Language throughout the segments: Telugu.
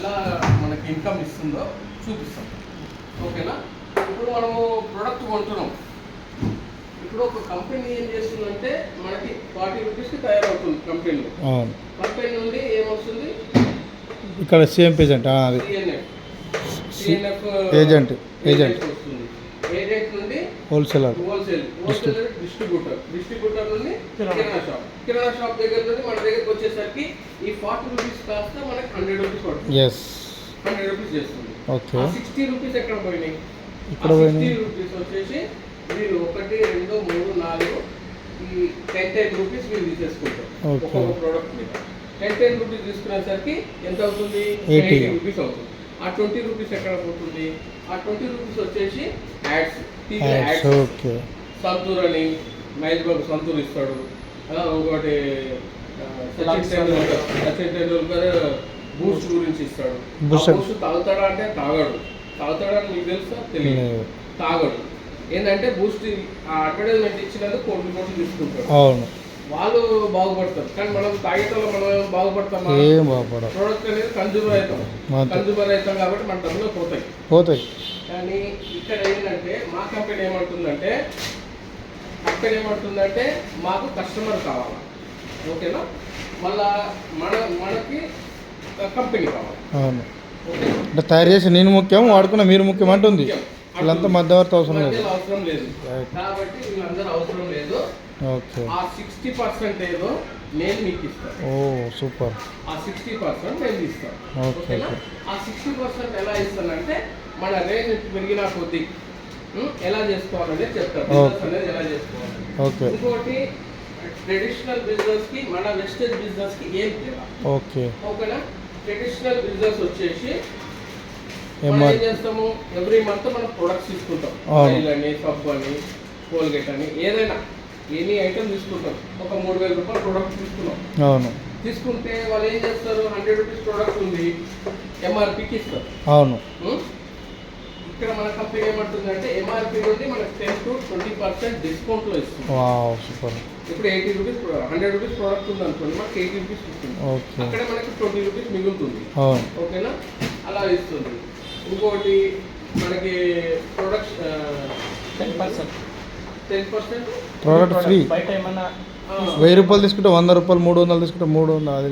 ఎలా మనకి ఇన్కమ్ ఇస్తుందో చూపిస్తాం. ఓకేనా? ఇప్పుడు మనము ప్రోడక్ట్ కొంటున్నాం. ఇప్పుడు ఒక కంపెనీ ఏం చేస్తుందంటే మనకి 40 రూపీస్కి తయారవుతుంది కంపెనీలో. కంపెనీ నుండి ఏమొస్తుంది? ఇక్కడ సేమ్ పేజెంట్ సిఎన్ఎఫ్ ఏజెంట్ వస్తుంది. ఏజెంట్ నుండి హోల్సేలర్ డిస్ట్రిబ్యూటర్ నుండి కిరాణా షాప్ దగ్గర నుండి మన దగ్గరికి వచ్చేసరికి ఈ 40 రూపీస్ కాస్త మనకి 100 రూపీస్ పడుతుంది. 100 రూపీస్ చేస్తుంది. 60 రూపీస్ ఎక్కడ పోయినాయి? ఇక్కడ 60 రూపీస్ వచ్చేసి వీళ్ళు 1 2 3 4 ఈ 10 రూపీస్ వీళ్ళు తీసేసుకుంటారు ఒక్కొక్క ప్రోడక్ట్ మీద. 10 రూపీస్ తీసుకునేసరికి ఎంత అవుతుంది? 80 రూపీస్ అవుతుంది. ఆ 20 రూపీస్ ఎక్కడ పోతుంది? ఆ 20 రూపీస్ వచ్చేసి యాడ్స్. సంతూర్ అని మహేష్ బాబు సంతూర్ ఇస్తాడు. ఇంకోటి సచిన్ టెండూల్కర్ బూస్ట్ గురించి ఇస్తాడు. బూస్ట్ తాగుతాడా అంటే తాగడు. తాగుతాడని మీకు తెలుసా? తెలియదు. తాగడు. ఏంటంటే బూస్ట్ అడ్వర్టైజ్మెంట్ ఇచ్చినందుకు కోట్లు తీసుకుంటాడు. వాళ్ళు బాగుపడతారు. కానీ మనం తాగేటలో మనం బాగుపడతాం. ప్రోడక్ట్ అనేది కన్జ్యూమర్ అవుతాం కాబట్టి మన డబ్బులు పోతాయి. కానీ ఇక్కడ ఏంటంటే మా కంపెనీ ఏమంటుందంటే మాకు కస్టమర్ కావాలి. ఓకేనా? మళ్ళా మనకి కంపెనీ కావాలి. అంటే తయారు చేసి నేను ముఖ్యం, వాడుకున్న మీరు ముఖ్యం అంటుంది. వీళ్ళంతా మధ్యవర్తి అవసరం లేదు కాబట్టి వీళ్ళందరూ అవసరం లేదు. ఆ 60% ఏదో నేను మీకు ఇస్తాను. సూపర్. ఆ 60% నేను ఇస్తాను. ఓకేనా? ఆ 60% ఎలా ఇస్తానంటే మన రేంజ్ పెరిగిన కొద్దీ ఎలా చేసుకోవాలనేది చెప్తాను. బిజినెస్ అనేది ఎలా చేసుకోవాలి. ఇంకోటి ట్రెడిషనల్ బిజినెస్ కి మన వెస్టేజ్ బిజినెస్ కి ఏం తేడా? ఓకేనా? ట్రెడిషనల్ బిజినెస్ వచ్చేసి మనం ఏం చేస్తాము? ఎవ్రీ మంత్ మనం ప్రొడక్ట్స్ తీసుకుంటాం. ఆయిల్ అని, సబ్బు అని, కోల్గేట్ అని, ఏదైనా ఎనీ ఐటమ్ తీసుకుంటాం. ఒక 3000 రూపాయలు ప్రొడక్ట్ తీసుకున్నాం. తీసుకుంటే వాళ్ళు ఏం చేస్తారు? 100 రూపీస్ ప్రొడక్ట్ ఉంది, ఎంఆర్పికి ఇస్తారు. ఇక్కడ మన కంపెనీ ఏమంటుందంటే ఎంఆర్పి నుండి మనకు 10 to 20% డిస్కౌంట్లో ఇస్తుంది. ఇప్పుడు 80 రూపీస్ 100 రూపీస్ ప్రోడక్ట్ ఉంది అనుకోండి, మనకి 80 రూపీస్ ఇస్తుంది. అక్కడ మనకి 20 రూపీస్ మిగులుతుంది. ఓకేనా? అలా ఇస్తుంది. ఇంకోటి మనకి ప్రొడక్ట్ 10% ప్రోడక్ట్ ఫ్రీ. బయట ఏమన్నా 1000 రూపాయలు తీసుకుంటే 100 రూపాయలు, 300 తీసుకుంటే 300. అది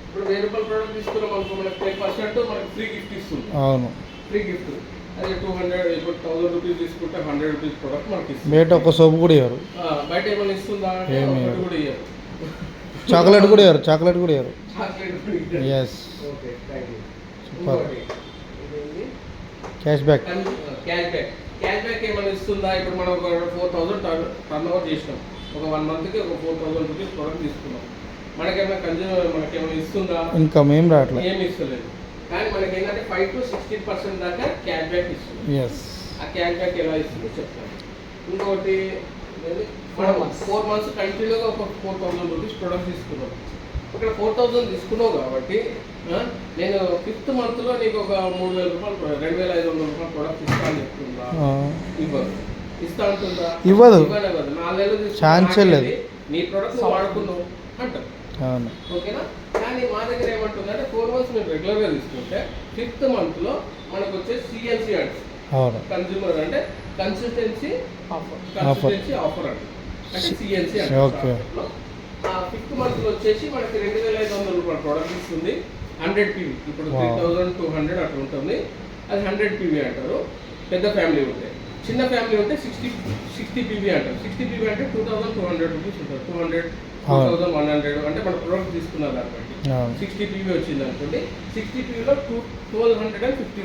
ఇప్పుడు 1000 రూపాయల ప్రోడక్ట్ తీసుకున్నాం అనుకో, మనకి 10% మనకి ఫ్రీ గిఫ్ట్ ఇస్తుంది. Free gift. అదే 200 ఇప్పుడు 1000 రూపీస్ తీసుకుంటే 100 రూపీస్ ప్రోడక్ట్ మనకి ఇస్తుంది. బయట ఒక సోపు కూడా ఇవ్వరు. బయట ఏమైనా ఇస్తుందా? కూడా ఇవ్వరు. చాక్లెట్ కూడా ఇవ్వరు. Okay, thank you. Cash back ఏమైనా ఇస్తుందా? ఇప్పుడు మనం ఒక 4000 టర్న్ ఓవర్ చేసినాం. ఒక 1 మంత్కి ఒక 4000 రూపీస్ ప్రోడక్ట్ తీసుకున్నాం. మనకేమైనా ఇస్తుందా? ఇన్కమ్ ఏం రావట్లేదు. ఏమి ఇస్తలేదు. కానీ మనకి ఏంటంటే 5 to 16% దాకా క్యాష్ బ్యాక్ ఇస్తుంది. ఆ క్యాష్ బ్యాక్ ఎలా ఇస్తుందో చెప్తాను. ఇంకోటి మనం 4 మంత్స్ కంటిన్యూగా ఒక 4000 రూపీస్ ప్రొడక్ట్ తీసుకున్నాం. ఇక్కడ 4000 తీసుకున్నావు కాబట్టి నేను 5th మంత్లో నీకు ఒక 3000 రూపాయలు 2500 రూపాయలు ప్రొడక్ట్ ఇస్తా అని చెప్తుందా? ఇస్తా అంటుందా? ఇవ్వదు. 4 నెలలు తీసుకుని నీ ప్రొడక్ట్ వాడుకున్నావు అంటారు. ఓకేనా? కానీ మా దగ్గర ఏమంటుందంటే 4 మంత్స్ మేము రెగ్యులర్గా తీసుకుంటే 5th మంత్లో మనకు వచ్చే సిఎన్సి అంటే కన్జ్యూమర్ అంటే కన్సిస్టెన్సీ ఆఫర్ అంటే సిఎన్సి అంటే ఆ 5th మంత్లో వచ్చేసి మనకి 2500 రూపాయల ప్రోడక్ట్ ఇస్తుంది. 100 PV. ఇప్పుడు 3200 అట్లా ఉంటుంది. అది 100 PV అంటారు. పెద్ద ఫ్యామిలీ ఉంటే. చిన్న ఫ్యామిలీ ఉంటే 60 PV అంటారు. 60 PV అంటే 2200 రూపీస్ ఉంటుంది. 200 2100 అంటే మన ప్రోడక్ట్ తీసుకున్న దాన్ని బట్టి 60 PV వచ్చింది అనుకోండి. 60 PVలో 1250